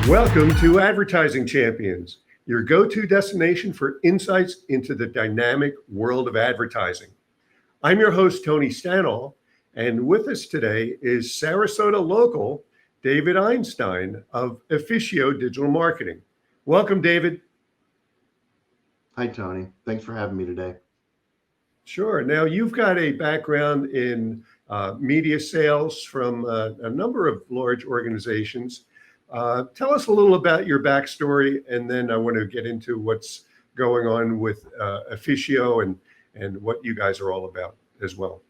Welcome to Advertising Champions, your go-to destination for insights into the dynamic world of advertising. I'm your host, Tony Stanol, and with us today is Sarasota local David Einstein of Efficio Digital Marketing. Welcome, David. Hi, Tony. Thanks for having me today. Sure. Now, you've got a background in media sales from a number of large organizations. Tell us a little about your backstory, and then I want to get into what's going on with Efficio and what you guys are all about as well.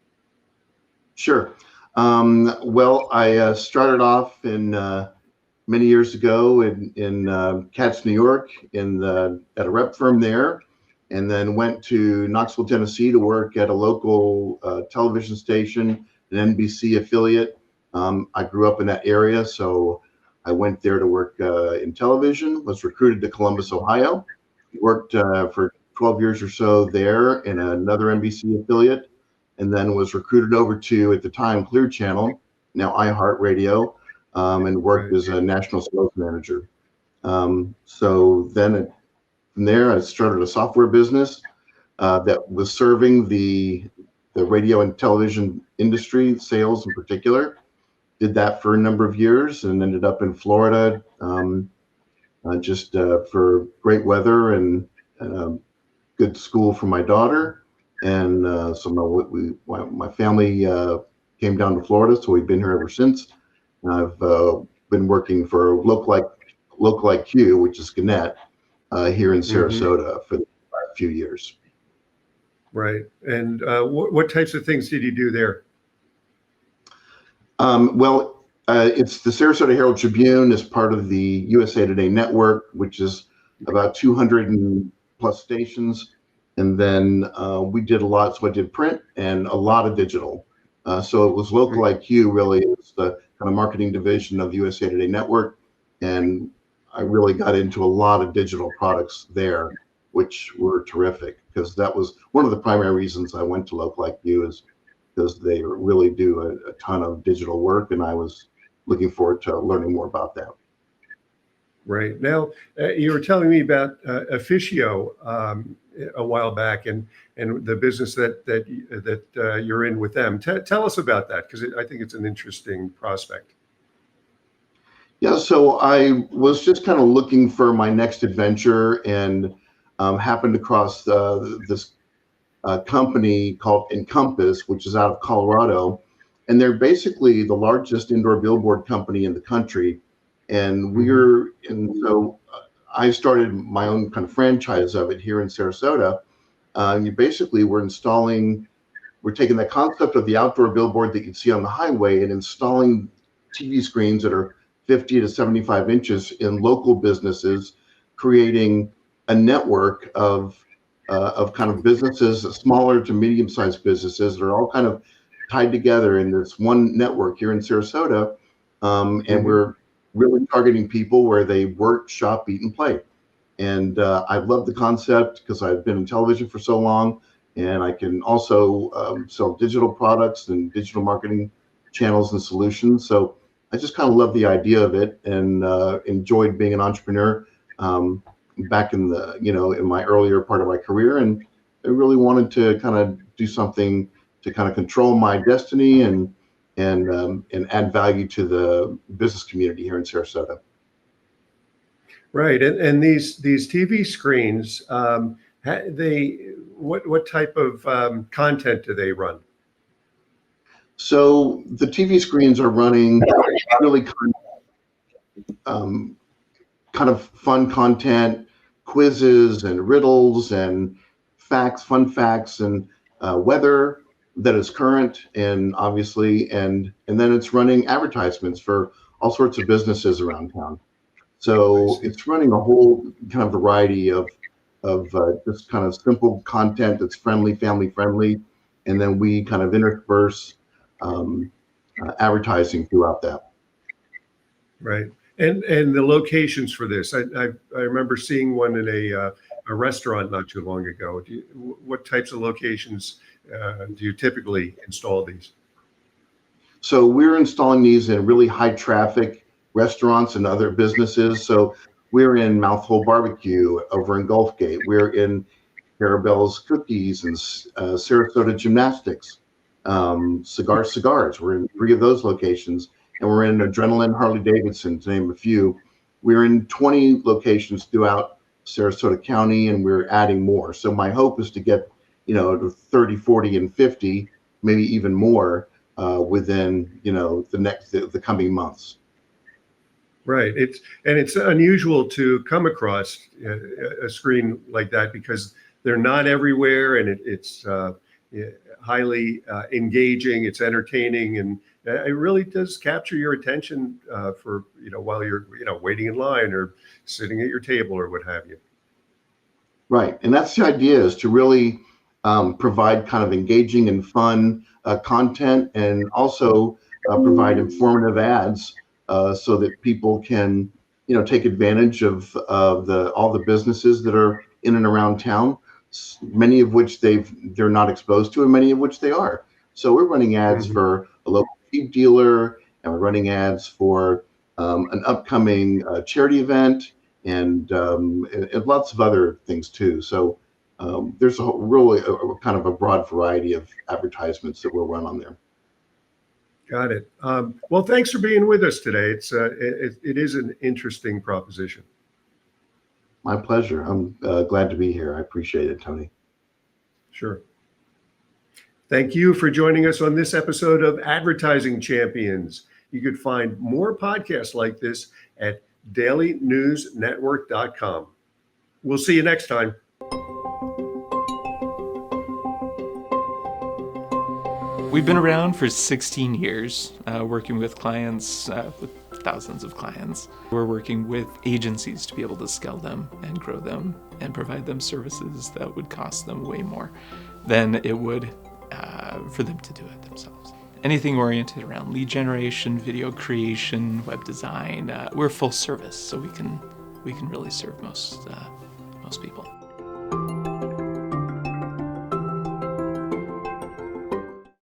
Sure. Well, I started off in many years ago in Katz, New York, at a rep firm there, and then went to Knoxville, Tennessee to work at a local television station, an NBC affiliate. I grew up in that area, so I went there to work in television, was recruited to Columbus, Ohio, worked for 12 years or so there in another NBC affiliate, and then was recruited over to, at the time, Clear Channel, now iHeartRadio, and worked as a national sales manager. So then from there, I started a software business that was serving the radio and television industry, sales in particular. Did that for a number of years and ended up in Florida just for great weather and good school for my daughter. And so my family came down to Florida, so we've been here ever since. And I've been working for Local IQ, which is Gannett, here in Sarasota for the last few years. Right. And what types of things did you do there? Well, it's the Sarasota Herald Tribune as part of the USA Today network, which is about 200 and plus stations. And then we did a lot, so I did print and a lot of digital. So it was Local IQ really is the kind of marketing division of the USA Today network. And I really got into a lot of digital products there, which were terrific, because that was one of the primary reasons I went to Local IQ, is because they really do a ton of digital work, and I was looking forward to learning more about that. Right. Now, you were telling me about Efficio a while back, and the business that you're in with them. Tell us about that, because I think it's an interesting prospect. Yeah, so I was just kind of looking for my next adventure, and happened across this company called Encompass, which is out of Colorado, and they're basically the largest indoor billboard company in the country. And so I started my own kind of franchise of it here in Sarasota. We're taking the concept of the outdoor billboard that you see on the highway and installing TV screens that are 50 to 75 inches in local businesses, creating a network of kind of businesses, smaller to medium-sized businesses that are all kind of tied together in this one network here in Sarasota. And we're really targeting people where they work, shop, eat, and play. And I love the concept because I've been in television for so long, and I can also sell digital products and digital marketing channels and solutions. So I just kind of love the idea of it, and enjoyed being an entrepreneur back in in my earlier part of my career. And I really wanted to kind of do something to kind of control my destiny and add value to the business community here in Sarasota. Right, and these TV screens, what type of content do they run? So the TV screens are running really kind of fun content, quizzes and riddles and facts, fun facts, and weather that is current, and obviously, and then it's running advertisements for all sorts of businesses around town. So it's running a whole kind of variety of just kind of simple content that's friendly, family friendly, and then we kind of intersperse advertising throughout that. Right, and the locations for this, I remember seeing one in a restaurant not too long ago. What types of locations do you typically install these? So we're installing these in really high traffic restaurants and other businesses. So we're in Mouthful Barbecue over in Gulfgate. We're in Carabelle's Cookies and Sarasota Gymnastics, Cigars. We're in 3 of those locations, and we're in Adrenaline Harley Davidson, to name a few. We're in 20 locations throughout Sarasota County, and we're adding more. So my hope is to get, to 30, 40, and 50, maybe even more within, the coming months. Right. It's unusual to come across a screen like that because they're not everywhere, and it's highly engaging. It's entertaining, and it really does capture your attention for while you're waiting in line or sitting at your table or what have you. Right, and that's the idea, is to really provide kind of engaging and fun content, and also provide informative ads so that people can take advantage of all the businesses that are in and around town, many of which they're not exposed to, and many of which they are. So we're running ads for a local cheap dealer, and we're running ads for an upcoming charity event, and lots of other things too. So there's really kind of a broad variety of advertisements that we'll run on there. Got it. Well, thanks for being with us today. It is an interesting proposition. My pleasure. I'm glad to be here. I appreciate it, Tony. Sure. Thank you for joining us on this episode of Advertising Champions. You could find more podcasts like this at dailynewsnetwork.com. We'll see you next time. We've been around for 16 years, working with clients, with thousands of clients. We're working with agencies to be able to scale them and grow them and provide them services that would cost them way more than it would for them to do it themselves. Anything oriented around lead generation, video creation, web design, we're full service, so we can really serve most people.